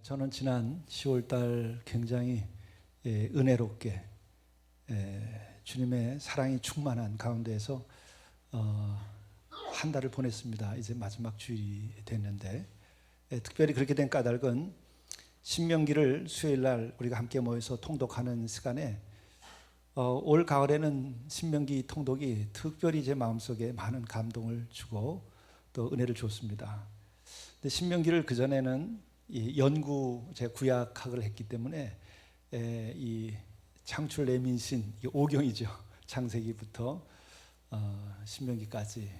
저는 지난 10월 달 굉장히 은혜롭게 주님의 사랑이 충만한 가운데에서 한 달을 보냈습니다. 이제 마지막 주일이 됐는데 특별히 그렇게 된 까닭은 신명기를 수요일 날 우리가 함께 모여서 통독하는 시간에 올 가을에는 신명기 통독이 특별히 제 마음속에 많은 감동을 주고 또 은혜를 줬습니다. 근데 신명기를 그전에는 제 구약학을 했기 때문에 이 창출 내민신 오경이죠. 창세기부터 신명기까지.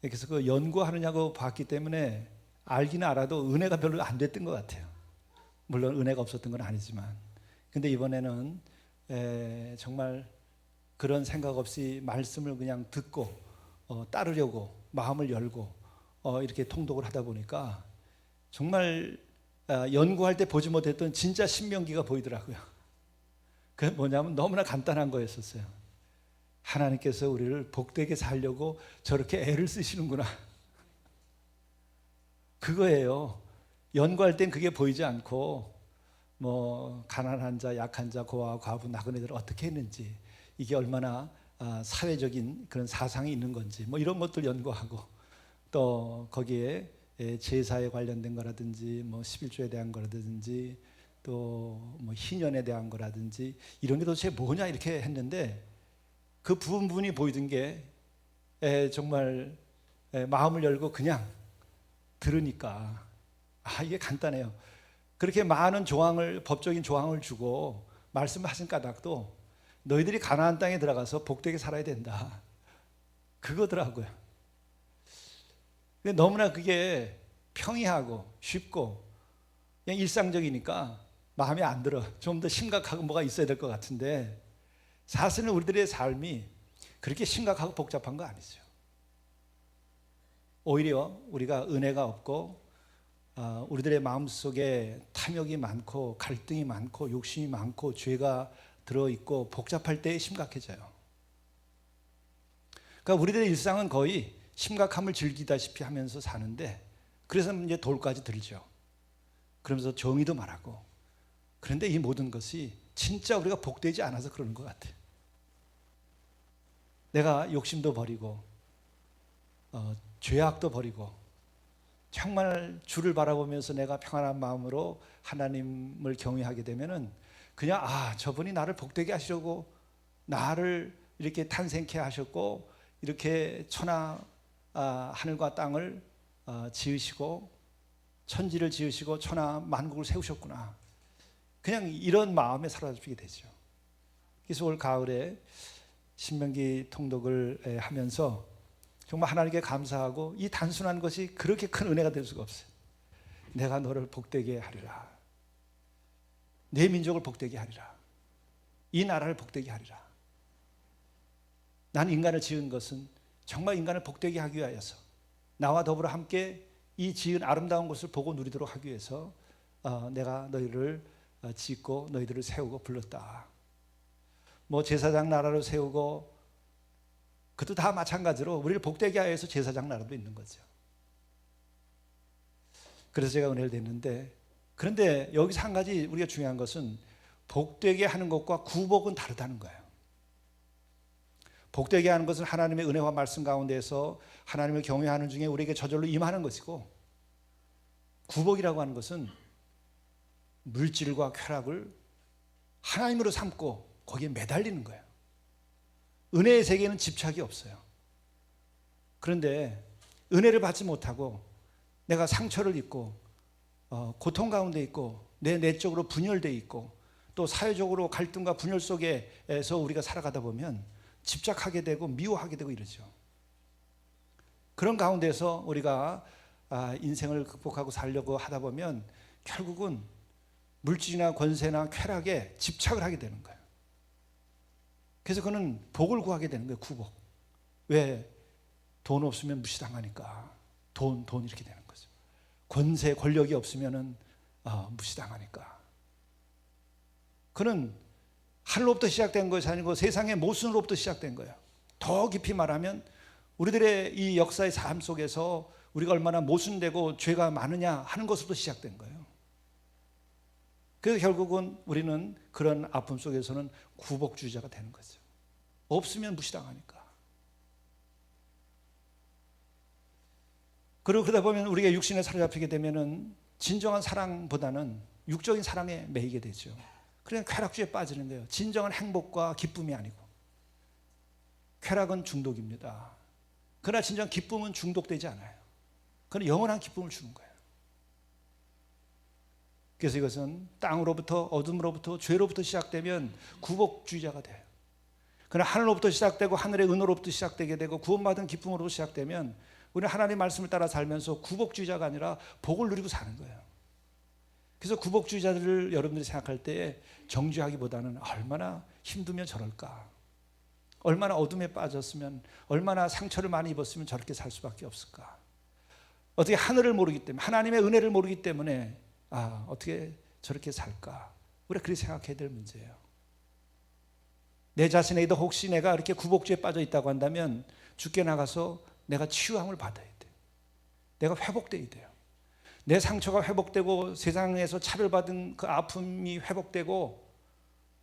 그래서 그 연구하느냐고 봤기 때문에 알기는 알아도 은혜가 별로 안 됐던 것 같아요. 물론 은혜가 없었던 건 아니지만, 근데 이번에는 정말 그런 생각 없이 말씀을 그냥 듣고 따르려고 마음을 열고 이렇게 통독을 하다 보니까 정말 연구할 때 보지 못했던 진짜 신명기가 보이더라고요. 그게 뭐냐면 너무나 간단한 거였었어요. 하나님께서 우리를 복되게 살려고 저렇게 애를 쓰시는구나. 그거예요. 연구할 땐 그게 보이지 않고 뭐 가난한 자, 약한 자, 고아, 과부, 나그네들 어떻게 했는지, 이게 얼마나 사회적인 그런 사상이 있는 건지 뭐 이런 것들 연구하고, 또 거기에 제사에 관련된 거라든지 뭐 11조에 대한 거라든지 또 뭐 희년에 대한 거라든지 이런 게 도대체 뭐냐 이렇게 했는데, 그 부분이 보이던 게 정말 마음을 열고 그냥 들으니까 이게 간단해요. 그렇게 많은 조항을, 법적인 조항을 주고 말씀하신 까닭도 너희들이 가나안 땅에 들어가서 복되게 살아야 된다, 그거더라고요. 근데 너무나 그게 평이하고 쉽고 그냥 일상적이니까 마음에 안 들어. 좀 더 심각하고 뭐가 있어야 될 것 같은데, 사실은 우리들의 삶이 그렇게 심각하고 복잡한 거 아니죠. 오히려 우리가 은혜가 없고 우리들의 마음속에 탐욕이 많고 갈등이 많고 욕심이 많고 죄가 들어있고 복잡할 때 심각해져요. 그러니까 우리들의 일상은 거의 심각함을 즐기다시피 하면서 사는데, 그래서 이제 돌까지 들죠. 그러면서 정의도 말하고. 그런데 이 모든 것이 진짜 우리가 복되지 않아서 그러는 것 같아요. 내가 욕심도 버리고 죄악도 버리고 정말 주를 바라보면서 내가 평안한 마음으로 하나님을 경외하게 되면은 그냥 저분이 나를 복되게 하시려고 나를 이렇게 탄생케 하셨고 이렇게 천하 하늘과 땅을 지으시고 천지를 지으시고 천하 만국을 세우셨구나, 그냥 이런 마음에 사로잡히게 되죠. 그래서 올 가을에 신명기 통독을 하면서 정말 하나님께 감사하고, 이 단순한 것이 그렇게 큰 은혜가 될 수가 없어요. 내가 너를 복되게 하리라, 내 민족을 복되게 하리라, 이 나라를 복되게 하리라. 난 인간을 지은 것은 정말 인간을 복되게 하기 위하여서, 나와 더불어 함께 이 지은 아름다운 것을 보고 누리도록 하기 위해서 내가 너희를 짓고 너희들을 세우고 불렀다. 뭐 제사장 나라로 세우고, 그것도 다 마찬가지로 우리를 복되게 하여서 제사장 나라도 있는 거죠. 그래서 제가 은혜를 냈는데, 그런데 여기서 한 가지 우리가 중요한 것은 복되게 하는 것과 구복은 다르다는 거예요. 복되게 하는 것은 하나님의 은혜와 말씀 가운데서 하나님을 경외하는 중에 우리에게 저절로 임하는 것이고, 구복이라고 하는 것은 물질과 쾌락을 하나님으로 삼고 거기에 매달리는 거예요. 은혜의 세계는 집착이 없어요. 그런데 은혜를 받지 못하고 내가 상처를 입고 고통 가운데 있고 내 내적으로 분열되어 있고 또 사회적으로 갈등과 분열 속에서 우리가 살아가다 보면 집착하게 되고 미워하게 되고 이러죠. 그런 가운데서 우리가 인생을 극복하고 살려고 하다 보면 결국은 물질이나 권세나 쾌락에 집착을 하게 되는 거예요. 그래서 그는 복을 구하게 되는 거예요. 구복. 왜? 돈 없으면 무시당하니까. 돈 이렇게 되는 거죠. 권세, 권력이 없으면 무시당하니까. 그는 하늘로부터 시작된 것이 아니고 세상의 모순으로부터 시작된 거예요. 더 깊이 말하면 우리들의 이 역사의 삶 속에서 우리가 얼마나 모순되고 죄가 많으냐 하는 것으로부터 시작된 거예요. 그래서 결국은 우리는 그런 아픔 속에서는 구복주의자가 되는 거죠. 없으면 무시당하니까. 그리고 그러다 보면 우리가 육신에 사로잡히게 되면은 진정한 사랑보다는 육적인 사랑에 매이게 되죠. 그냥 쾌락주의에 빠지는 거예요. 진정한 행복과 기쁨이 아니고. 쾌락은 중독입니다. 그러나 진정 기쁨은 중독되지 않아요. 그건 영원한 기쁨을 주는 거예요. 그래서 이것은 땅으로부터, 어둠으로부터, 죄로부터 시작되면 구복주의자가 돼요. 그러나 하늘로부터 시작되고 하늘의 은혜로부터 시작되게 되고 구원받은 기쁨으로 시작되면 우리는 하나님의 말씀을 따라 살면서 구복주의자가 아니라 복을 누리고 사는 거예요. 그래서 구복주의자들을 여러분들이 생각할 때 정죄하기보다는 얼마나 힘들면 저럴까, 얼마나 어둠에 빠졌으면, 얼마나 상처를 많이 입었으면 저렇게 살 수밖에 없을까. 어떻게 하늘을 모르기 때문에, 하나님의 은혜를 모르기 때문에 어떻게 저렇게 살까. 우리가 그렇게 생각해야 될 문제예요. 내 자신에게도 혹시 내가 이렇게 구복주의에 빠져 있다고 한다면 죽게 나가서 내가 치유함을 받아야 돼. 내가 회복돼야 돼요. 내 상처가 회복되고 세상에서 차별받은 그 아픔이 회복되고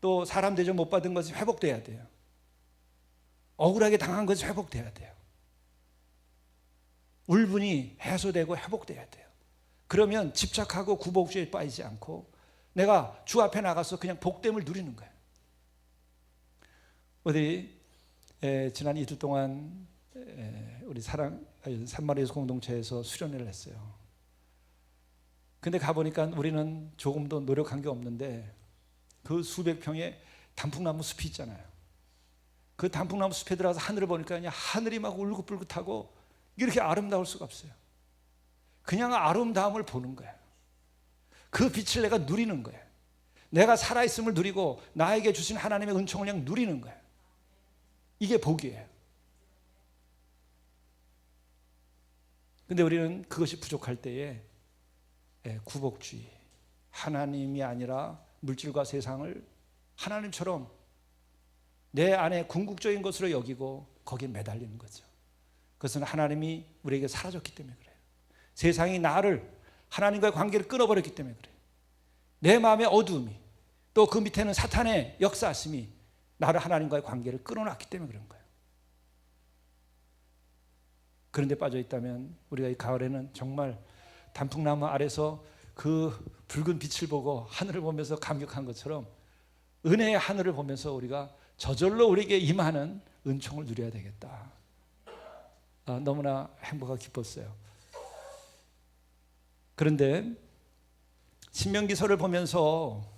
또 사람 대접 못 받은 것이 회복돼야 돼요. 억울하게 당한 것이 회복돼야 돼요. 울분이 해소되고 회복돼야 돼요. 그러면 집착하고 구복주의에 빠지지 않고 내가 주 앞에 나가서 그냥 복됨을 누리는 거예요. 어디 지난 2주 동안 우리 산마리에서 공동체에서 수련회를 했어요. 근데 가보니까 우리는 조금도 노력한 게 없는데 그 수백 평의 단풍나무 숲이 있잖아요. 그 단풍나무 숲에 들어가서 하늘을 보니까 그냥 하늘이 막 울긋불긋하고 이렇게 아름다울 수가 없어요. 그냥 아름다움을 보는 거예요. 그 빛을 내가 누리는 거예요. 내가 살아있음을 누리고 나에게 주신 하나님의 은총을 그냥 누리는 거예요. 이게 복이에요. 근데 우리는 그것이 부족할 때에 구복주의, 하나님이 아니라 물질과 세상을 하나님처럼 내 안에 궁극적인 것으로 여기고 거기에 매달리는 거죠. 그것은 하나님이 우리에게 사라졌기 때문에 그래요. 세상이 나를 하나님과의 관계를 끊어버렸기 때문에 그래요. 내 마음의 어두움이 또 그 밑에는 사탄의 역사심이 나를 하나님과의 관계를 끊어놨기 때문에 그런 거예요. 그런데 빠져 있다면 우리가 이 가을에는 정말 단풍나무 아래서 그 붉은 빛을 보고 하늘을 보면서 감격한 것처럼 은혜의 하늘을 보면서 우리가 저절로 우리에게 임하는 은총을 누려야 되겠다. 너무나 행복하고 기뻤어요. 그런데 신명기서를 보면서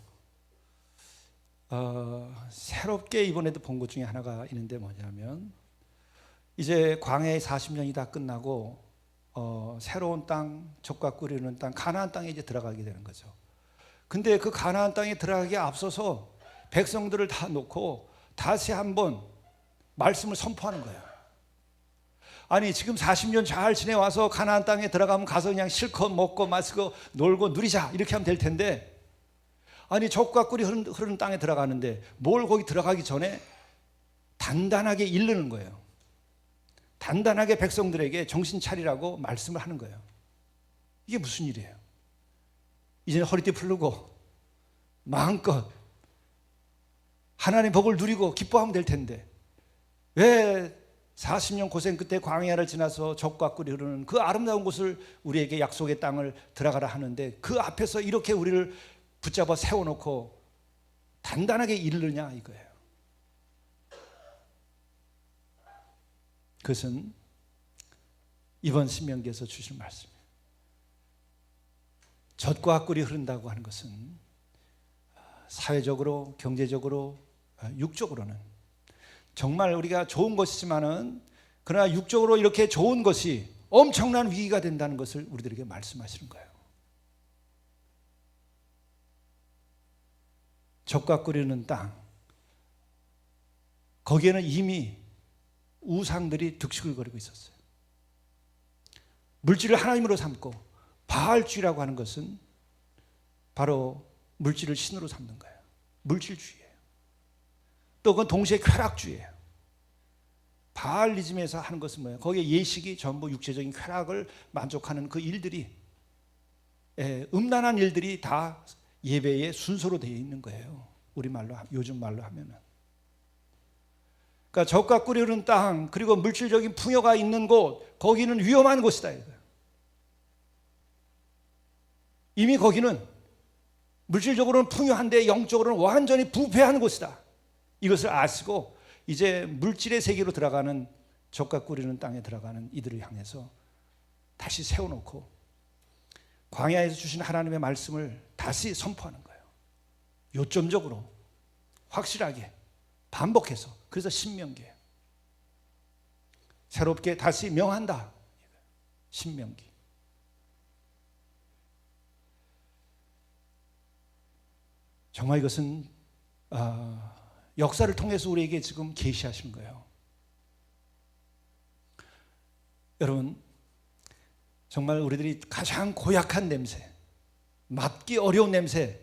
새롭게 이번에도 본 것 중에 하나가 있는데 뭐냐면 이제 광야의 40년이 다 끝나고 새로운 땅, 젖과 꿀이 흐르는 땅, 가나안 땅에 이제 들어가게 되는 거죠. 근데 그 가나안 땅에 들어가기에 앞서서 백성들을 다 놓고 다시 한번 말씀을 선포하는 거예요. 아니 지금 40년 잘 지내와서 가나안 땅에 들어가면 가서 그냥 실컷 먹고 마시고 놀고 누리자 이렇게 하면 될 텐데, 아니 젖과 꿀이 흐르는 땅에 들어가는데 뭘 거기 들어가기 전에 단단하게 이르는 거예요. 단단하게 백성들에게 정신 차리라고 말씀을 하는 거예요. 이게 무슨 일이에요? 이제는 허리띠 풀르고 마음껏 하나님 복을 누리고 기뻐하면 될 텐데 왜 40년 고생 끝에 광야를 지나서 젖과 꿀이 흐르는 그 아름다운 곳을 우리에게 약속의 땅을 들어가라 하는데 그 앞에서 이렇게 우리를 붙잡아 세워놓고 단단하게 이르느냐 이거예요. 그것은 이번 신명기에서 주신 말씀이에요. 젖과 꿀이 흐른다고 하는 것은 사회적으로, 경제적으로, 육적으로는 정말 우리가 좋은 것이지만은 그러나 육적으로 이렇게 좋은 것이 엄청난 위기가 된다는 것을 우리들에게 말씀하시는 거예요. 젖과 꿀이 흐르는 땅, 거기에는 이미 우상들이 득식을 거리고 있었어요. 물질을 하나님으로 삼고 바알주의라고 하는 것은 바로 물질을 신으로 삼는 거예요. 물질주의예요. 또 그건 동시에 쾌락주의예요. 바알리즘에서 하는 것은 뭐예요? 거기에 예식이 전부 육체적인 쾌락을 만족하는 그 일들이, 음란한 일들이 다 예배의 순서로 되어 있는 거예요. 우리말로, 요즘 말로 하면은. 그러니까 젖과 꿀이 흐르는 땅, 그리고 물질적인 풍요가 있는 곳, 거기는 위험한 곳이다 이거예요. 이미 거기는 물질적으로는 풍요한데 영적으로는 완전히 부패한 곳이다. 이것을 아시고 이제 물질의 세계로 들어가는, 젖과 꿀이는 땅에 들어가는 이들을 향해서 다시 세워놓고 광야에서 주신 하나님의 말씀을 다시 선포하는 거예요. 요점적으로 확실하게 반복해서. 그래서 신명기예요. 새롭게 다시 명한다. 신명기. 정말 이것은 역사를 통해서 우리에게 지금 계시하신 거예요. 여러분, 정말 우리들이 가장 고약한 냄새, 맡기 어려운 냄새,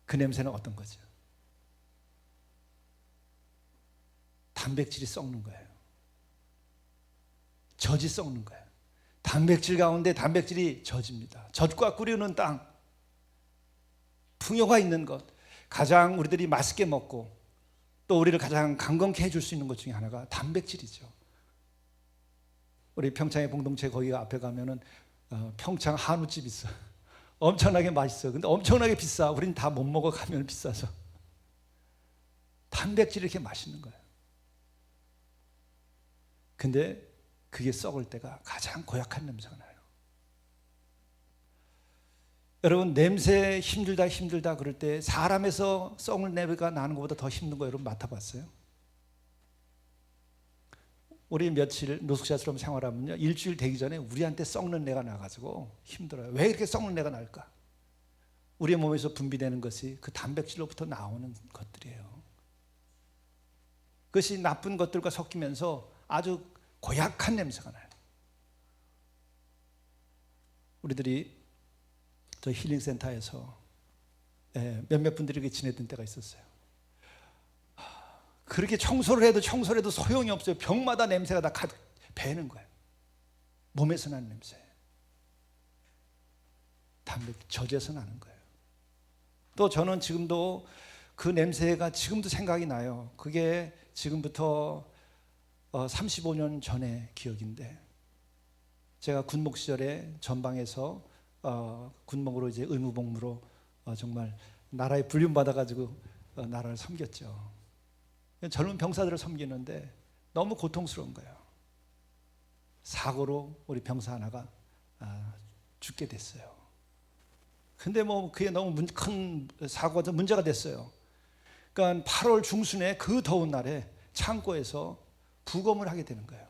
그 냄새는 어떤 거죠? 단백질이 썩는 거예요. 젖이 썩는 거예요. 단백질 가운데 단백질이 젖입니다. 젖과 꿀이 흐르는 땅, 풍요가 있는 것, 가장 우리들이 맛있게 먹고 또 우리를 가장 강건케 해줄 수 있는 것 중에 하나가 단백질이죠. 우리 평창의 공동체 거기 앞에 가면은 평창 한우집 있어. 엄청나게 맛있어. 근데 엄청나게 비싸. 우린 다 못 먹어 가면 비싸서. 단백질이 이렇게 맛있는 거예요. 근데 그게 썩을 때가 가장 고약한 냄새가 나요. 여러분, 냄새 힘들다 그럴 때 사람에서 썩는 냄새가 나는 것보다 더 힘든 거 여러분 맡아봤어요? 우리 며칠 노숙자처럼 생활하면요, 일주일 되기 전에 우리한테 썩는 내가 나가지고 힘들어요. 왜 이렇게 썩는 내가 날까? 우리의 몸에서 분비되는 것이 그 단백질로부터 나오는 것들이에요. 그것이 나쁜 것들과 섞이면서 아주 고약한 냄새가 나요. 우리들이 저 힐링센터에서 몇몇 분들에게 지내던 때가 있었어요. 그렇게 청소를 해도 소용이 없어요. 병마다 냄새가 다 가득 배는 거예요. 몸에서 나는 냄새. 젖에서 나는 거예요. 또 저는 지금도 그 냄새가 지금도 생각이 나요. 그게 지금부터 35년 전의 기억인데, 제가 군목 시절에 전방에서 군목으로 이제 의무복무로 정말 나라에 불륜받아가지고 나라를 섬겼죠. 젊은 병사들을 섬기는데 너무 고통스러운 거예요. 사고로 우리 병사 하나가 죽게 됐어요. 근데 뭐 그게 너무 큰 사고가 문제가 됐어요. 그러니까 8월 중순에 그 더운 날에 창고에서 부검을 하게 되는 거예요.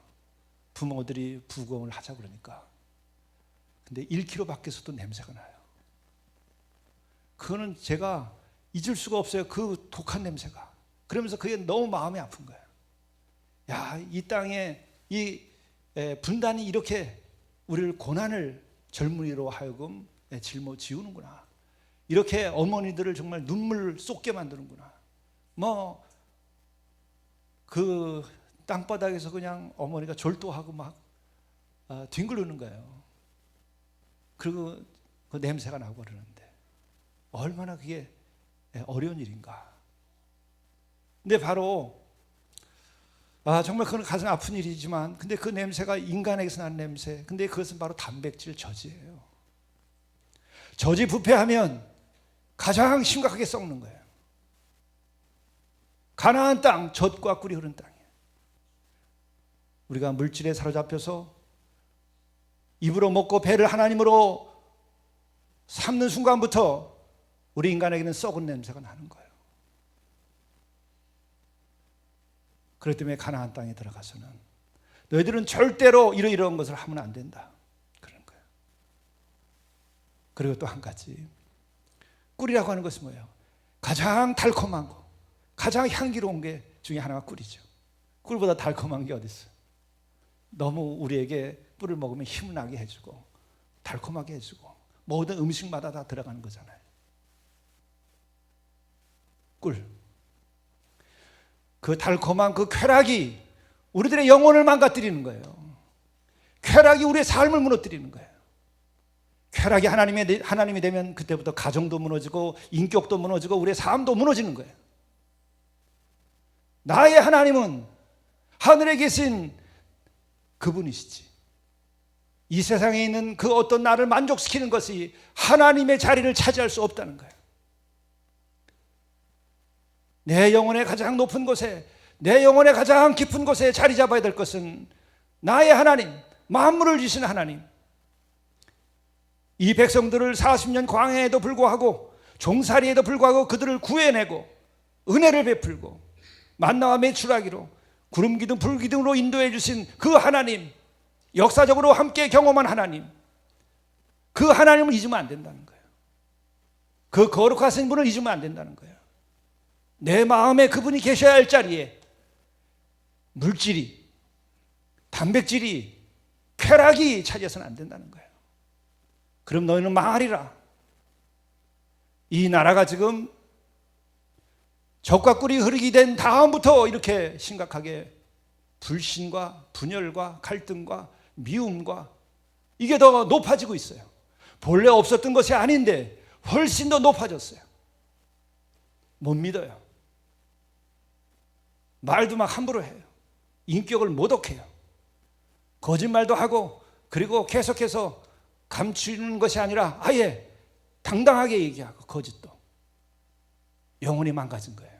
부모들이 부검을 하자 그러니까. 근데 1km 밖에서도 냄새가 나요. 그거는 제가 잊을 수가 없어요. 그 독한 냄새가. 그러면서 그게 너무 마음이 아픈 거예요. 야, 이 땅에 이 분단이 이렇게 우리를 고난을 젊은이로 하여금 짊어지우는구나. 이렇게 어머니들을 정말 눈물 쏟게 만드는구나. 뭐 그 땅바닥에서 그냥 어머니가 졸도하고 막 뒹굴르는 거예요. 그리고 그 냄새가 나고 그러는데 얼마나 그게 어려운 일인가. 근데 바로 정말 그건 가슴 아픈 일이지만, 근데 그 냄새가 인간에게서 나는 냄새, 근데 그것은 바로 단백질 젖이에요. 젖이 부패하면 가장 심각하게 썩는 거예요. 가나안 땅, 젖과 꿀이 흐르는 땅이에요. 우리가 물질에 사로잡혀서 입으로 먹고 배를 하나님으로 삼는 순간부터 우리 인간에게는 썩은 냄새가 나는 거예요. 그렇기 때문에 가나안 땅에 들어가서는 너희들은 절대로 이러이러한 것을 하면 안 된다, 그러는 거예요. 그리고 또 한 가지, 꿀이라고 하는 것은 뭐예요? 가장 달콤한 거, 가장 향기로운 게 중에 하나가 꿀이죠. 꿀보다 달콤한 게 어디 있어요? 너무 우리에게 꿀을 먹으면 힘을 나게 해주고 달콤하게 해주고 모든 음식마다 다 들어가는 거잖아요. 꿀. 그 달콤한 그 쾌락이 우리들의 영혼을 망가뜨리는 거예요. 쾌락이 우리의 삶을 무너뜨리는 거예요. 쾌락이 하나님이 되면 그때부터 가정도 무너지고 인격도 무너지고 우리의 삶도 무너지는 거예요. 나의 하나님은 하늘에 계신 그분이시지. 이 세상에 있는 그 어떤 나를 만족시키는 것이 하나님의 자리를 차지할 수 없다는 거예요. 내 영혼의 가장 높은 곳에, 내 영혼의 가장 깊은 곳에 자리 잡아야 될 것은 나의 하나님, 만물을 지신 하나님. 이 백성들을 40년 광야에도 불구하고 종살이에도 불구하고 그들을 구해내고 은혜를 베풀고 만나와 메추라기로 구름 기둥 불 기둥으로 인도해 주신 그 하나님, 역사적으로 함께 경험한 하나님, 그 하나님을 잊으면 안 된다는 거예요. 그 거룩하신 분을 잊으면 안 된다는 거예요. 내 마음에 그분이 계셔야 할 자리에 물질이, 단백질이, 쾌락이 차지해서는 안 된다는 거예요. 그럼 너희는 망하리라. 이 나라가 지금 적과 꿀이 흐르게 된 다음부터 이렇게 심각하게 불신과 분열과 갈등과 미움과 이게 더 높아지고 있어요. 본래 없었던 것이 아닌데 훨씬 더 높아졌어요. 못 믿어요. 말도 막 함부로 해요. 인격을 모독해요. 거짓말도 하고, 그리고 계속해서 감추는 것이 아니라 아예 당당하게 얘기하고, 거짓도. 영혼이 망가진 거예요.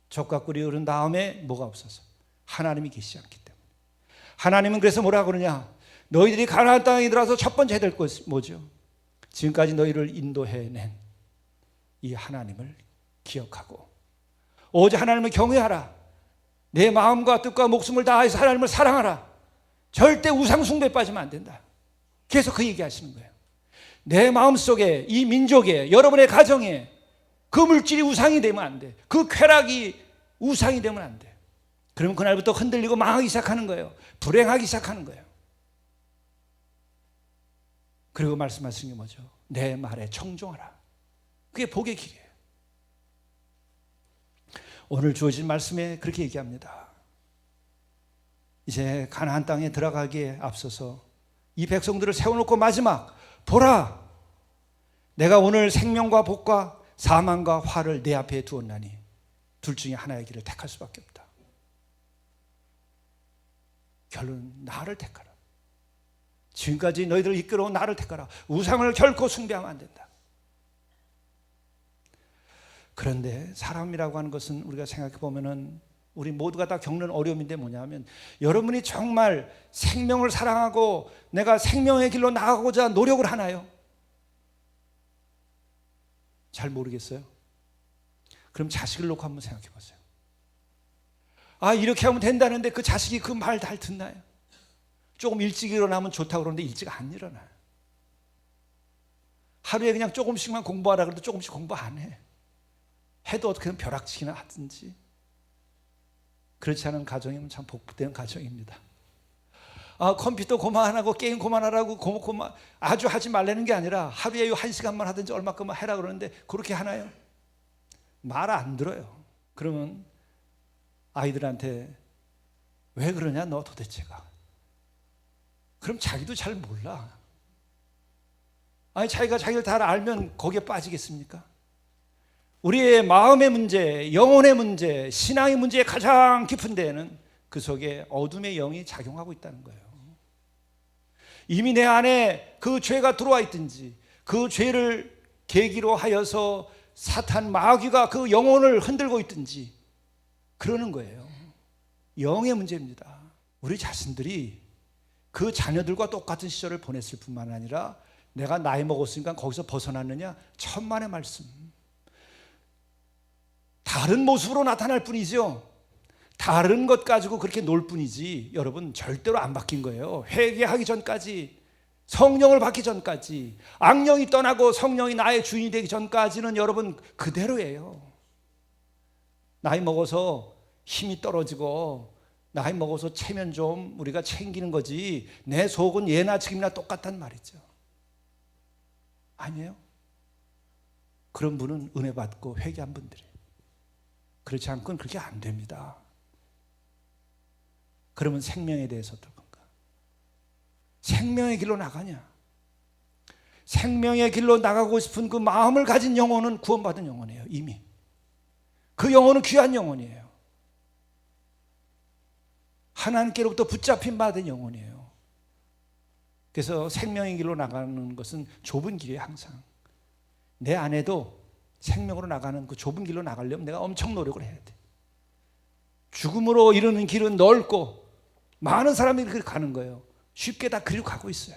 적과 꿀이 흐른 다음에 뭐가 없어서? 하나님이 계시지 않기 때문에. 하나님은 그래서 뭐라 그러냐? 너희들이 가나안 땅에 들어와서 첫 번째 해야 될 것이 뭐죠? 지금까지 너희를 인도해낸 이 하나님을 기억하고 오직 하나님을 경외하라. 내 마음과 뜻과 목숨을 다해서 하나님을 사랑하라. 절대 우상 숭배에 빠지면 안 된다. 계속 그 얘기하시는 거예요. 내 마음속에, 이 민족에, 여러분의 가정에 그 물질이 우상이 되면 안 돼. 그 쾌락이 우상이 되면 안 돼. 그러면 그날부터 흔들리고 망하기 시작하는 거예요. 불행하기 시작하는 거예요. 그리고 말씀하시는 게 뭐죠? 내 말에 청종하라. 그게 복의 길이에요. 오늘 주어진 말씀에 그렇게 얘기합니다. 이제 가나안 땅에 들어가기에 앞서서 이 백성들을 세워놓고 마지막, 보라, 내가 오늘 생명과 복과 사망과 화를 내 앞에 두었나니 둘 중에 하나의 길을 택할 수밖에 없다. 결론, 나를 택하라. 지금까지 너희들을 이끌어온 나를 택하라. 우상을 결코 숭배하면 안 된다. 그런데 사람이라고 하는 것은 우리가 생각해 보면은 우리 모두가 다 겪는 어려움인데 뭐냐면, 여러분이 정말 생명을 사랑하고 내가 생명의 길로 나아가고자 노력을 하나요? 잘 모르겠어요. 그럼 자식을 놓고 한번 생각해 보세요. 아, 이렇게 하면 된다는데 그 자식이 그 말 잘 듣나요? 조금 일찍 일어나면 좋다고 그러는데 일찍 안 일어나요. 하루에 그냥 조금씩만 공부하라 그래도 조금씩 공부 안 해. 해도 어떻게든 벼락치기나 하든지. 그렇지 않은 가정이면 참 복되는 가정입니다. 아, 컴퓨터 그만하고 게임 그만하라고 아주 하지 말라는 게 아니라 하루에 1시간만 하든지 얼마큼만 해라 그러는데 그렇게 하나요? 말 안 들어요. 그러면 아이들한테 왜 그러냐 너 도대체가. 그럼 자기도 잘 몰라. 아니, 자기가 자기를 다 알면 거기에 빠지겠습니까? 우리의 마음의 문제, 영혼의 문제, 신앙의 문제의 가장 깊은 데에는 그 속에 어둠의 영이 작용하고 있다는 거예요. 이미 내 안에 그 죄가 들어와 있든지 그 죄를 계기로 하여서 사탄 마귀가 그 영혼을 흔들고 있든지 그러는 거예요. 영의 문제입니다. 우리 자신들이 그 자녀들과 똑같은 시절을 보냈을 뿐만 아니라 내가 나이 먹었으니까 거기서 벗어났느냐? 천만의 말씀. 다른 모습으로 나타날 뿐이죠. 다른 것 가지고 그렇게 놀 뿐이지 여러분 절대로 안 바뀐 거예요. 회개하기 전까지, 성령을 받기 전까지, 악령이 떠나고 성령이 나의 주인이 되기 전까지는 여러분 그대로예요. 나이 먹어서 힘이 떨어지고 나이 먹어서 체면 좀 우리가 챙기는 거지 내 속은 예나 지금이나 똑같단 말이죠. 아니에요? 그런 분은 은혜 받고 회개한 분들이에요. 그렇지 않고는 그렇게 안 됩니다. 그러면 생명에 대해서 어떨 건가? 생명의 길로 나가냐? 생명의 길로 나가고 싶은 그 마음을 가진 영혼은 구원받은 영혼이에요. 이미 그 영혼은 귀한 영혼이에요. 하나님께로부터 붙잡힌 받은 영혼이에요. 그래서 생명의 길로 나가는 것은 좁은 길이에요. 항상 내 안에도 생명으로 나가는 그 좁은 길로 나가려면 내가 엄청 노력을 해야 돼. 죽음으로 이르는 길은 넓고 많은 사람이 그렇게 가는 거예요. 쉽게 다 그리로 가고 있어요.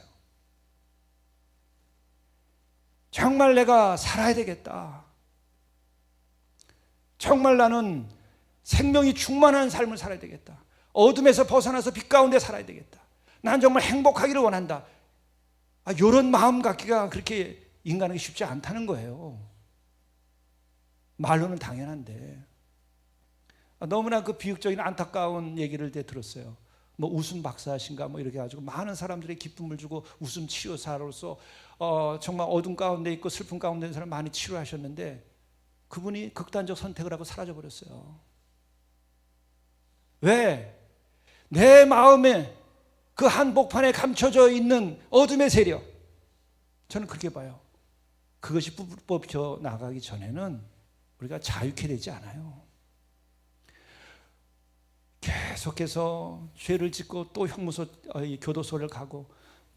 정말 내가 살아야 되겠다. 정말 나는 생명이 충만한 삶을 살아야 되겠다. 어둠에서 벗어나서 빛 가운데 살아야 되겠다. 난 정말 행복하기를 원한다. 이런 마음 갖기가 그렇게 인간에게 쉽지 않다는 거예요. 말로는 당연한데 너무나 그 비극적인 안타까운 얘기를 들었어요. 뭐 웃음 박사신가 뭐 이렇게 가지고 많은 사람들의 기쁨을 주고 웃음 치료사로서 정말 어둠 가운데 있고 슬픔 가운데 있는 사람 많이 치료하셨는데 그분이 극단적 선택을 하고 사라져 버렸어요. 왜? 내 마음에 그 한복판에 감춰져 있는 어둠의 세력, 저는 그렇게 봐요. 그것이 뽑혀 나가기 전에는 우리가 자유케 되지 않아요. 계속해서 죄를 짓고 또 형무소 교도소를 가고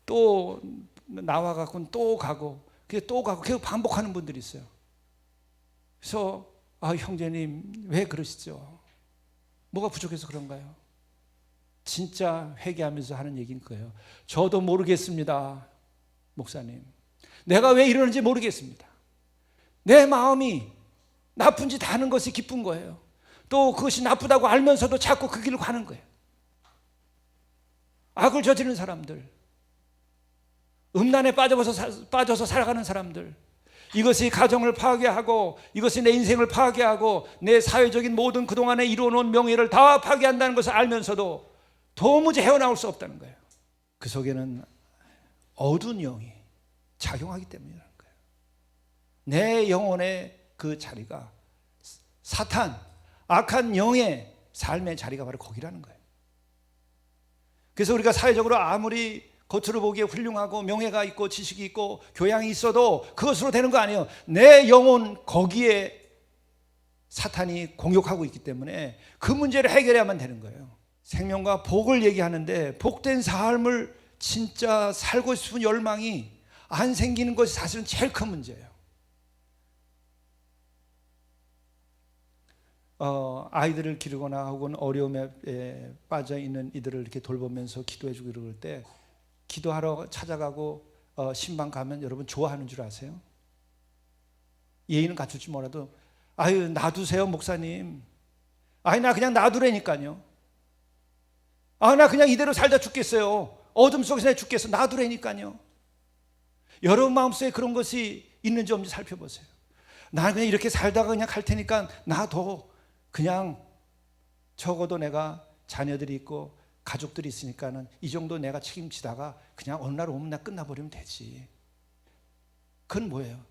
또 나와갖고는 또 가고 또 가고 계속 반복하는 분들이 있어요. 그래서 형제님 왜 그러시죠? 뭐가 부족해서 그런가요? 진짜 회개하면서 하는 얘기는 그거예요. 저도 모르겠습니다, 목사님. 내가 왜 이러는지 모르겠습니다. 내 마음이 나쁜 짓 하는 것이 기쁜 거예요. 또 그것이 나쁘다고 알면서도 자꾸 그 길을 가는 거예요. 악을 저지르는 사람들, 음란에 빠져서 살아가는 사람들, 이것이 가정을 파괴하고 이것이 내 인생을 파괴하고 내 사회적인 모든 그동안에 이루어놓은 명예를 다 파괴한다는 것을 알면서도 도무지 헤어나올 수 없다는 거예요. 그 속에는 어두운 영이 작용하기 때문이라는 거예요. 내 영혼의 그 자리가 사탄, 악한 영의 삶의 자리가 바로 거기라는 거예요. 그래서 우리가 사회적으로 아무리 겉으로 보기에 훌륭하고 명예가 있고 지식이 있고 교양이 있어도 그것으로 되는 거 아니에요. 내 영혼 거기에 사탄이 공격하고 있기 때문에 그 문제를 해결해야만 되는 거예요. 생명과 복을 얘기하는데 복된 삶을 진짜 살고 싶은 열망이 안 생기는 것이 사실은 제일 큰 문제예요. 아이들을 기르거나 혹은 어려움에 빠져 있는 이들을 이렇게 돌보면서 기도해주고 이럴 때 기도하러 찾아가고 신방 가면 여러분 좋아하는 줄 아세요? 예의는 갖출지 몰라도 아유 놔두세요 목사님. 아니 나 그냥 놔두라니까요. 나 그냥 이대로 살다 죽겠어요. 어둠 속에서 죽겠어. 놔두라니까요. 여러분 마음속에 그런 것이 있는지 없는지 살펴보세요. 나는 그냥 이렇게 살다가 그냥 갈 테니까 놔둬. 그냥 적어도 내가 자녀들이 있고 가족들이 있으니까는 이 정도 내가 책임지다가 그냥 어느 날 오면 나 끝나버리면 되지. 그건 뭐예요?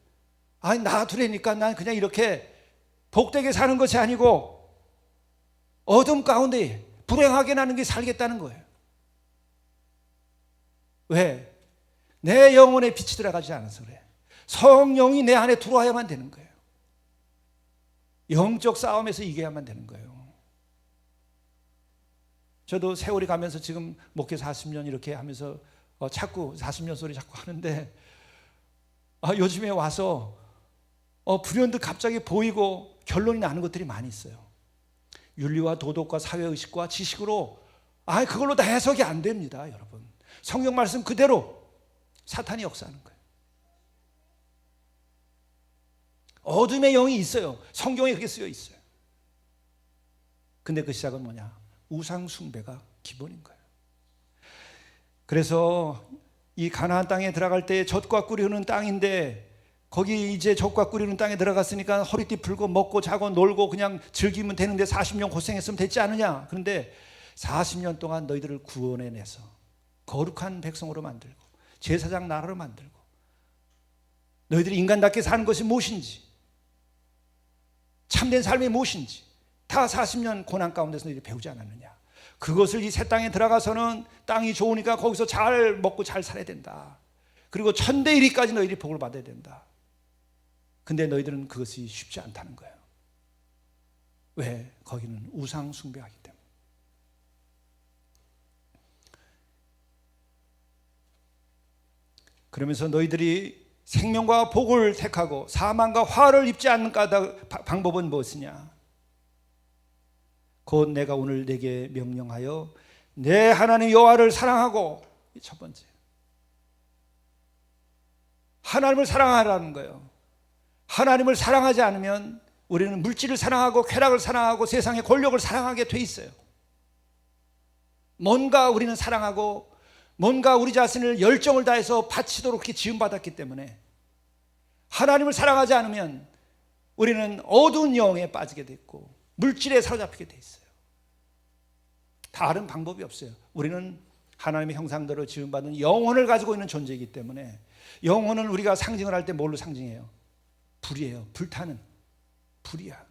아니 놔두라니까 난 그냥 이렇게 복되게 사는 것이 아니고 어둠 가운데 불행하게 나는 게 살겠다는 거예요. 왜? 내 영혼에 빛이 들어가지 않아서 그래. 성령이 내 안에 들어와야만 되는 거예요. 영적 싸움에서 이겨야만 되는 거예요. 저도 세월이 가면서 지금 목회 40년 이렇게 하면서 자꾸 40년 소리 자꾸 하는데 요즘에 와서 불현듯 갑자기 보이고 결론이 나는 것들이 많이 있어요. 윤리와 도덕과 사회의식과 지식으로 그걸로 다 해석이 안 됩니다. 여러분 성경 말씀 그대로 사탄이 역사하는 거예요. 어둠의 영이 있어요. 성경에 그렇게 쓰여 있어요. 근데 그 시작은 뭐냐? 우상 숭배가 기본인 거예요. 그래서 이 가나안 땅에 들어갈 때 젖과 꿀이 흐르는 땅인데 거기 이제 젖과 꿀이 흐르는 땅에 들어갔으니까 허리띠 풀고 먹고 자고 놀고 그냥 즐기면 되는데 40년 고생했으면 됐지 않느냐. 그런데 40년 동안 너희들을 구원해내서 거룩한 백성으로 만들고 제사장 나라로 만들고 너희들이 인간답게 사는 것이 무엇인지 참된 삶이 무엇인지 다 40년 고난 가운데서 너희들이 배우지 않았느냐. 그것을 이 새 땅에 들어가서는 땅이 좋으니까 거기서 잘 먹고 잘 살아야 된다. 그리고 1000대 1까지 너희들이 복을 받아야 된다. 근데 너희들은 그것이 쉽지 않다는 거예요. 왜? 거기는 우상 숭배하기 때문에. 그러면서 너희들이 생명과 복을 택하고 사망과 화를 입지 않는 방법은 무엇이냐? 곧 내가 오늘 내게 명령하여 내 하나님 여호와를 사랑하고, 이 첫 번째, 하나님을 사랑하라는 거예요. 하나님을 사랑하지 않으면 우리는 물질을 사랑하고 쾌락을 사랑하고 세상의 권력을 사랑하게 돼 있어요. 뭔가 우리는 사랑하고 뭔가 우리 자신을 열정을 다해서 바치도록 그렇게 지음받았기 때문에 하나님을 사랑하지 않으면 우리는 어두운 영에 빠지게 됐고 물질에 사로잡히게 돼 있어요. 다른 방법이 없어요. 우리는 하나님의 형상대로 지음받은 영혼을 가지고 있는 존재이기 때문에 영혼은 우리가 상징을 할 때 뭘로 상징해요? 불이에요. 불타는 불이야.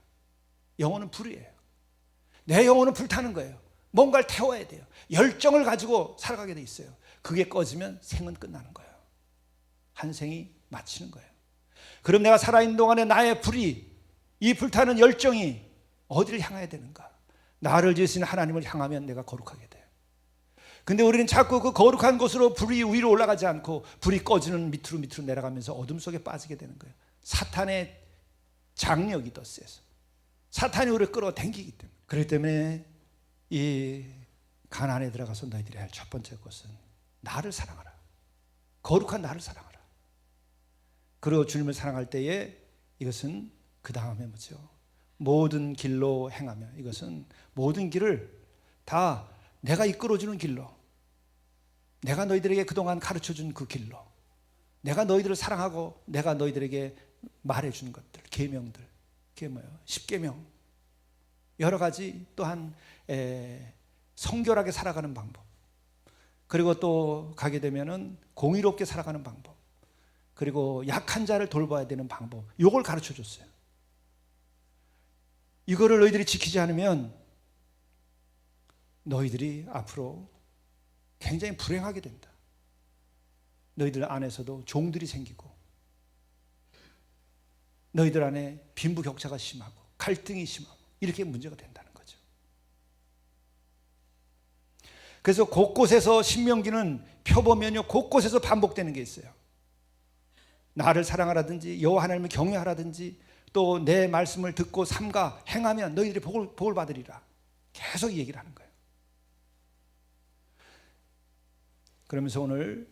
영혼은 불이에요. 내 영혼은 불타는 거예요. 뭔가를 태워야 돼요. 열정을 가지고 살아가게 돼 있어요. 그게 꺼지면 생은 끝나는 거예요. 한 생이 마치는 거예요. 그럼 내가 살아있는 동안에 나의 불이, 이 불타는 열정이 어디를 향해야 되는가? 나를 지으신 하나님을 향하면 내가 거룩하게 돼요. 근데 우리는 자꾸 그 거룩한 곳으로 불이 위로 올라가지 않고 불이 꺼지는 밑으로 내려가면서 어둠 속에 빠지게 되는 거예요. 사탄의 장력이 더 세서 사탄이 우리를 끌어당기기 때문에. 그렇기 때문에 이 가나안에 들어가서 너희들이 할 첫 번째 것은 나를 사랑하라. 거룩한 나를 사랑하라. 그리고 주님을 사랑할 때에 이것은 그 다음에 뭐죠? 모든 길로 행하며, 이것은 모든 길을 다 내가 이끌어주는 길로, 내가 너희들에게 그동안 가르쳐준 그 길로, 내가 너희들을 사랑하고 내가 너희들에게 말해준 것들, 계명들, 그게 뭐예요? 10계명, 여러 가지, 또한 성결하게 살아가는 방법, 그리고 또 가게 되면은 공의롭게 살아가는 방법, 그리고 약한 자를 돌봐야 되는 방법, 이걸 가르쳐 줬어요. 이거를 너희들이 지키지 않으면 너희들이 앞으로 굉장히 불행하게 된다. 너희들 안에서도 종들이 생기고 너희들 안에 빈부격차가 심하고 갈등이 심하고 이렇게 문제가 된다는 거죠. 그래서 곳곳에서 신명기는 펴보면요, 곳곳에서 반복되는 게 있어요. 나를 사랑하라든지 여호와 하나님을 경외하라든지 또 내 말씀을 듣고 삼가 행하면 너희들이 복을 받으리라. 계속 이 얘기를 하는 거예요. 그러면서 오늘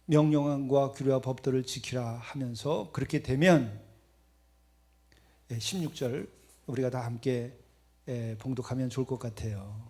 명령과 규례와 법도를 지키라 하면서 그렇게 되면 16절 우리가 다 함께 봉독하면 좋을 것 같아요.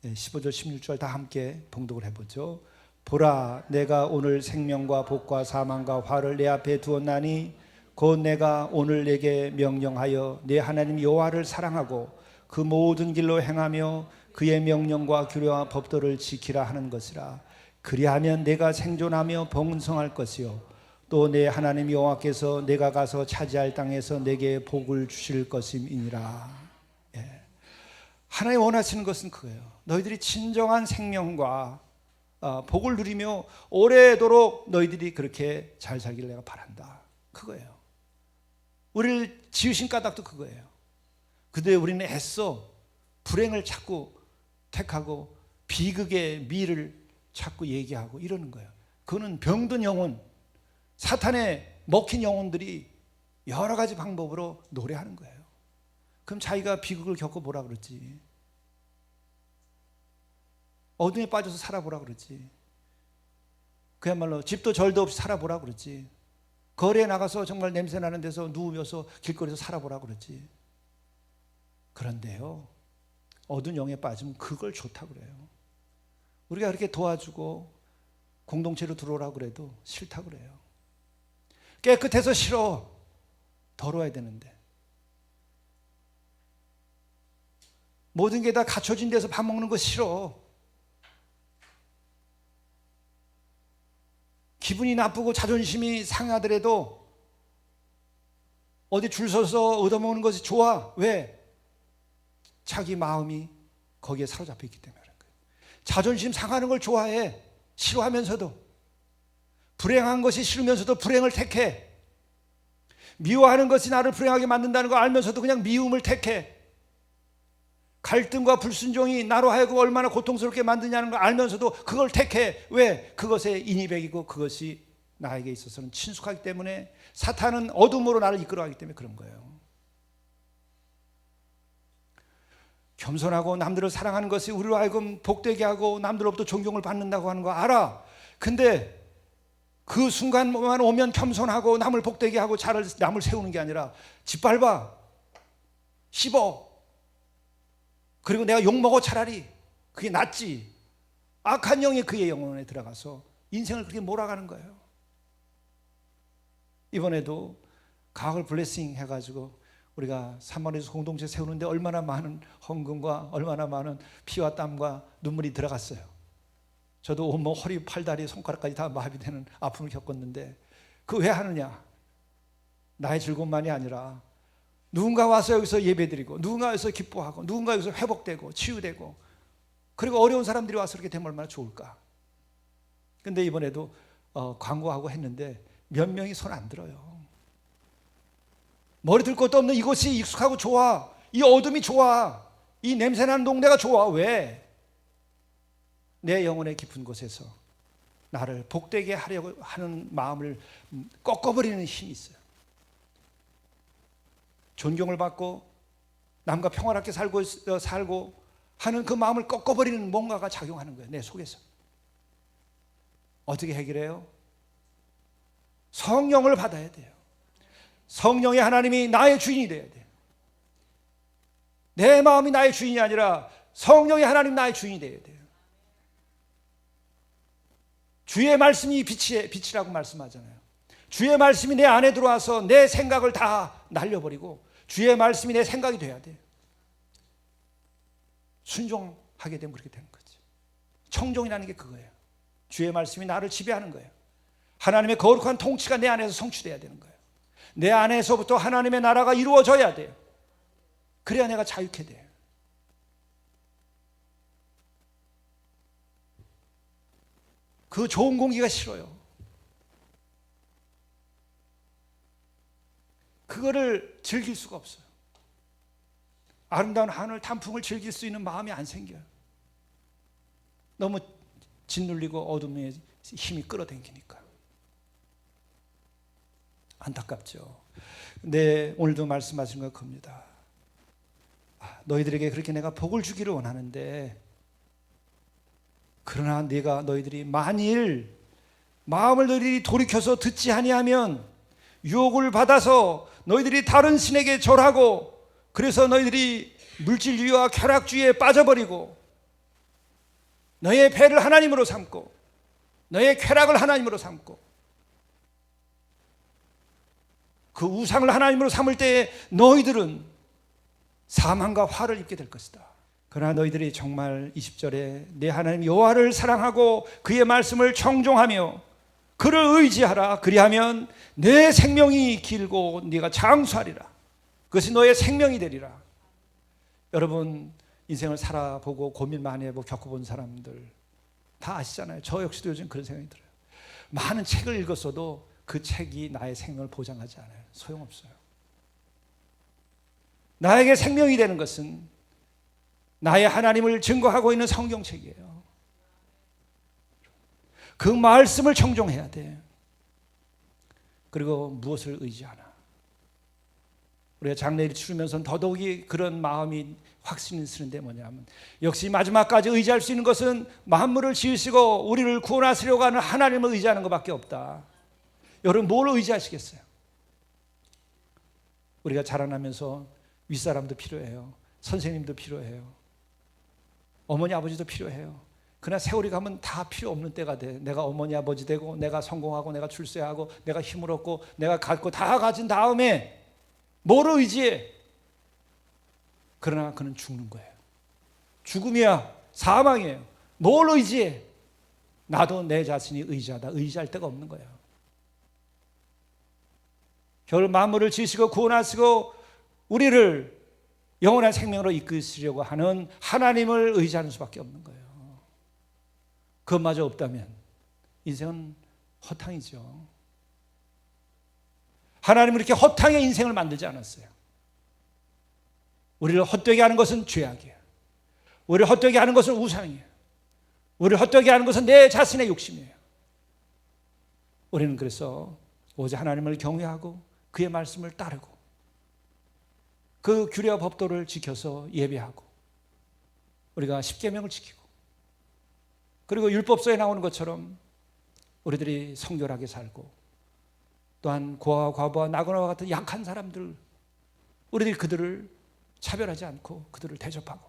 15절 16절 다 함께 봉독을 해보죠. 보라, 내가 오늘 생명과 복과 사망과 화를 내 앞에 두었나니 곧 내가 오늘 내게 명령하여 내 하나님 여호와를 사랑하고 그 모든 길로 행하며 그의 명령과 규례와 법도를 지키라 하는 것이라. 그리하면 내가 생존하며 번성할 것이요 또 내 하나님 여호와께서 내가 가서 차지할 땅에서 내게 복을 주실 것임이니라. 하나님 원하시는 것은 그거예요. 너희들이 진정한 생명과 복을 누리며 오래도록 너희들이 그렇게 잘 살기를 내가 바란다. 그거예요. 우리를 지으신 까닭도 그거예요. 근데 우리는 애써 불행을 자꾸 택하고 비극의 미를 자꾸 얘기하고 이러는 거예요. 그거는 병든 영혼, 사탄에 먹힌 영혼들이 여러 가지 방법으로 노래하는 거예요. 그럼 자기가 비극을 겪어보라 그러지. 어둠에 빠져서 살아보라 그러지. 그야말로 집도 절도 없이 살아보라 그러지. 거리에 나가서 정말 냄새 나는 데서 누우면서 길거리에서 살아보라 그러지. 그런데요, 어두운 영에 빠지면 그걸 좋다고 그래요. 우리가 그렇게 도와주고 공동체로 들어오라고 그래도 싫다고 그래요. 깨끗해서 싫어. 더러워야 되는데. 모든 게 다 갖춰진 데서 밥 먹는 거 싫어. 기분이 나쁘고 자존심이 상하더라도 어디 줄 서서 얻어먹는 것이 좋아. 왜? 자기 마음이 거기에 사로잡혀 있기 때문에 그런 거예요. 자존심 상하는 걸 좋아해. 싫어하면서도. 불행한 것이 싫으면서도 불행을 택해. 미워하는 것이 나를 불행하게 만든다는 걸 알면서도 그냥 미움을 택해. 갈등과 불순종이 나로 하여금 얼마나 고통스럽게 만드냐는 걸 알면서도 그걸 택해. 왜? 그것에 인이백이고 그것이 나에게 있어서는 친숙하기 때문에, 사탄은 어둠으로 나를 이끌어가기 때문에 그런 거예요. 겸손하고 남들을 사랑하는 것이 우리로 하여금 복되게 하고 남들로부터 존경을 받는다고 하는 거 알아. 근데 그 순간만 오면 겸손하고 남을 복되게 하고 남을 세우는 게 아니라 짓밟아, 씹어, 그리고 내가 욕먹어 차라리. 그게 낫지. 악한 영이 그의 영혼에 들어가서 인생을 그렇게 몰아가는 거예요. 이번에도 가을 블레싱 해가지고 우리가 산마루에서 공동체 세우는데 얼마나 많은 헌금과 얼마나 많은 피와 땀과 눈물이 들어갔어요. 저도 온몸 허리, 팔다리, 손가락까지 다 마비되는 아픔을 겪었는데, 그 왜 하느냐? 나의 즐거움만이 아니라 누군가 와서 여기서 예배드리고, 누군가 와서 기뻐하고, 누군가 여기서 회복되고 치유되고, 그리고 어려운 사람들이 와서 이렇게 되면 얼마나 좋을까. 근데 이번에도 광고하고 했는데 몇 명이 손 안 들어요. 머리 들 것도 없는 이곳이 익숙하고 좋아. 이 어둠이 좋아. 이 냄새나는 동네가 좋아. 왜? 내 영혼의 깊은 곳에서 나를 복되게 하려고 하는 마음을 꺾어버리는 힘이 있어요. 존경을 받고 남과 평화롭게 살고 하는 그 마음을 꺾어버리는 뭔가가 작용하는 거예요. 내 속에서. 어떻게 해결해요? 성령을 받아야 돼요. 성령의 하나님이 나의 주인이 돼야 돼요. 내 마음이 나의 주인이 아니라 성령의 하나님 나의 주인이 돼야 돼요. 주의 말씀이 빛이라고 말씀하잖아요. 주의 말씀이 내 안에 들어와서 내 생각을 다 날려버리고 주의 말씀이 내 생각이 돼야 돼요. 순종하게 되면 그렇게 되는 거죠. 청종이라는 게 그거예요. 주의 말씀이 나를 지배하는 거예요. 하나님의 거룩한 통치가 내 안에서 성취돼야 되는 거예요. 내 안에서부터 하나님의 나라가 이루어져야 돼요. 그래야 내가 자유케 돼요. 그 좋은 공기가 싫어요. 그거를 즐길 수가 없어요. 아름다운 하늘 단풍을 즐길 수 있는 마음이 안 생겨요. 너무 짓눌리고 어둠의 힘이 끌어당기니까. 안타깝죠. 근데 오늘도 말씀하신 것 겁니다. 너희들에게 그렇게 내가 복을 주기를 원하는데, 그러나 너희들이 만일 마음을 너희들이 돌이켜서 듣지 아니하면 유혹을 받아서 너희들이 다른 신에게 절하고, 그래서 너희들이 물질주의와 쾌락주의에 빠져버리고 너의 배를 하나님으로 삼고 너의 쾌락을 하나님으로 삼고 그 우상을 하나님으로 삼을 때에 너희들은 사망과 화를 입게 될 것이다. 그러나 너희들이 정말 20절에 내 하나님 여호와를 사랑하고 그의 말씀을 청종하며 그를 의지하라. 그리하면 내 생명이 길고 네가 장수하리라. 그것이 너의 생명이 되리라. 여러분, 인생을 살아보고 고민 많이 해보고 겪어본 사람들 다 아시잖아요. 저 역시도 요즘 그런 생각이 들어요. 많은 책을 읽었어도 그 책이 나의 생명을 보장하지 않아요. 소용없어요. 나에게 생명이 되는 것은 나의 하나님을 증거하고 있는 성경책이에요. 그 말씀을 청종해야 돼. 그리고 무엇을 의지하나. 우리가 장례를 치르면서 더더욱이 그런 마음이 확신이 쓰는데 뭐냐면, 역시 마지막까지 의지할 수 있는 것은 만물을 지으시고 우리를 구원하시려고 하는 하나님을 의지하는 것밖에 없다. 여러분, 뭘 의지하시겠어요? 우리가 자라나면서 윗사람도 필요해요. 선생님도 필요해요. 어머니 아버지도 필요해요. 그러나 세월이 가면 다 필요 없는 때가 돼. 내가 어머니 아버지 되고 내가 성공하고 내가 출세하고 내가 힘을 얻고 내가 갖고 다 가진 다음에 뭘 의지해? 그러나 그는 죽는 거예요. 죽음이야. 사망이에요. 뭘 의지해? 나도 내 자신이 의지하다. 의지할 데가 없는 거예요. 겨울 만물을 지으시고 구원하시고 우리를 영원한 생명으로 이끄시려고 하는 하나님을 의지하는 수밖에 없는 거예요. 그것마저 없다면 인생은 허탕이죠. 하나님은 이렇게 허탕의 인생을 만들지 않았어요. 우리를 헛되게 하는 것은 죄악이에요. 우리를 헛되게 하는 것은 우상이에요. 우리를 헛되게 하는 것은 내 자신의 욕심이에요. 우리는 그래서 오직 하나님을 경외하고 그의 말씀을 따르고 그 규례와 법도를 지켜서 예배하고 우리가 십계명을 지키고 그리고 율법서에 나오는 것처럼 우리들이 성결하게 살고 또한 고아와 과부와 나그네와 같은 약한 사람들 우리들이 그들을 차별하지 않고 그들을 대접하고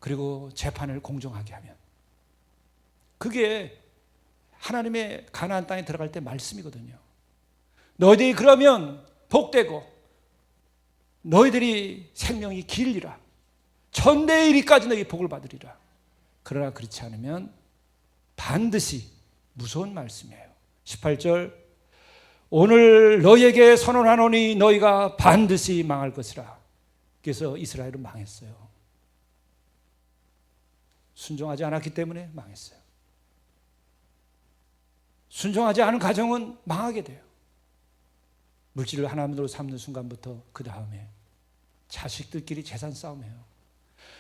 그리고 재판을 공정하게 하면 그게 하나님의 가나안 땅에 들어갈 때 말씀이거든요. 너희들이 그러면 복되고 너희들이 생명이 길리라. 천대의 이리까지 너희 복을 받으리라. 그러나 그렇지 않으면 반드시 무서운 말씀이에요. 18절 오늘 너희에게 선언하노니 너희가 반드시 망할 것이라. 그래서 이스라엘은 망했어요. 순종하지 않았기 때문에 망했어요. 순종하지 않은 가정은 망하게 돼요. 물질을 하나님으로 삼는 순간부터 그 다음에 자식들끼리 재산 싸움해요.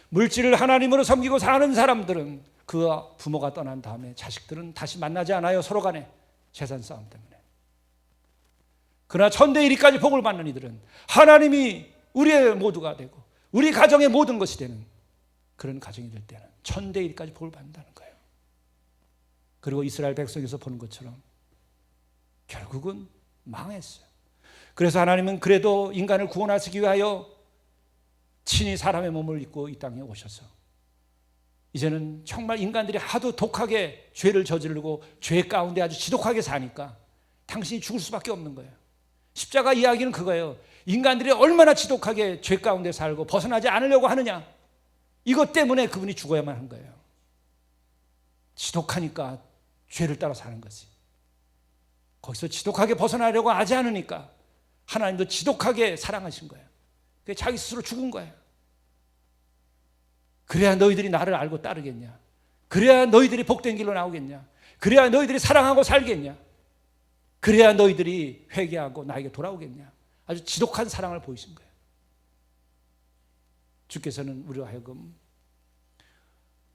물질을 하나님으로 섬기고 사는 사람들은 그 부모가 떠난 다음에 자식들은 다시 만나지 않아요. 서로 간에 재산 싸움 때문에. 그러나 천대일이까지 복을 받는 이들은 하나님이 우리의 모두가 되고 우리 가정의 모든 것이 되는 그런 가정이 될 때는 천대일까지 복을 받는다는 거예요. 그리고 이스라엘 백성에서 보는 것처럼 결국은 망했어요. 그래서 하나님은 그래도 인간을 구원하시기 위하여 친히 사람의 몸을 입고 이 땅에 오셔서 이제는 정말 인간들이 하도 독하게 죄를 저지르고 죄 가운데 아주 지독하게 사니까 당신이 죽을 수밖에 없는 거예요. 십자가 이야기는 그거예요. 인간들이 얼마나 지독하게 죄 가운데 살고 벗어나지 않으려고 하느냐. 이것 때문에 그분이 죽어야만 한 거예요. 지독하니까 죄를 따라 사는 거지. 거기서 지독하게 벗어나려고 하지 않으니까 하나님도 지독하게 사랑하신 거예요. 그래서 자기 스스로 죽은 거예요. 그래야 너희들이 나를 알고 따르겠냐? 그래야 너희들이 복된 길로 나오겠냐? 그래야 너희들이 사랑하고 살겠냐? 그래야 너희들이 회개하고 나에게 돌아오겠냐? 아주 지독한 사랑을 보이신 거예요. 주께서는 우리와 하여금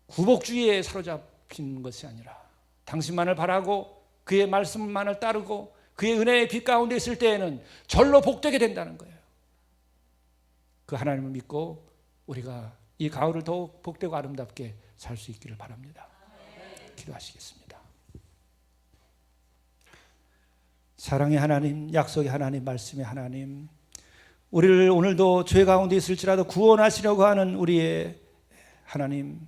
구복주의에 사로잡힌 것이 아니라 당신만을 바라고 그의 말씀만을 따르고 그의 은혜의 빛 가운데 있을 때에는 절로 복되게 된다는 거예요. 그 하나님을 믿고 우리가 이 가을을 더욱 복되고 아름답게 살 수 있기를 바랍니다. 기도하시겠습니다. 사랑의 하나님, 약속의 하나님, 말씀의 하나님, 우리를 오늘도 죄 가운데 있을지라도 구원하시려고 하는 우리의 하나님,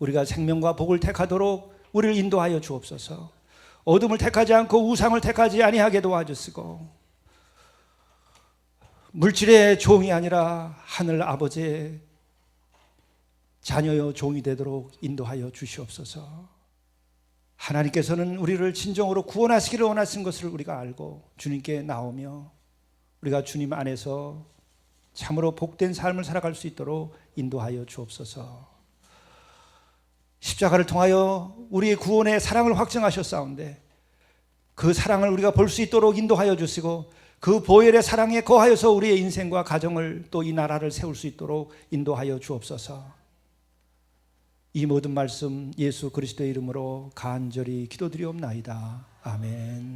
우리가 생명과 복을 택하도록 우리를 인도하여 주옵소서. 어둠을 택하지 않고 우상을 택하지 아니하게 도와주시고 물질의 종이 아니라 하늘 아버지의 자녀요 종이 되도록 인도하여 주시옵소서. 하나님께서는 우리를 진정으로 구원하시기를 원하신 것을 우리가 알고 주님께 나오며 우리가 주님 안에서 참으로 복된 삶을 살아갈 수 있도록 인도하여 주옵소서. 십자가를 통하여 우리의 구원의 사랑을 확증하셨사온데 그 사랑을 우리가 볼 수 있도록 인도하여 주시고 그 보혈의 사랑에 거하여서 우리의 인생과 가정을 또 이 나라를 세울 수 있도록 인도하여 주옵소서. 이 모든 말씀 예수 그리스도의 이름으로 간절히 기도드리옵나이다. 아멘.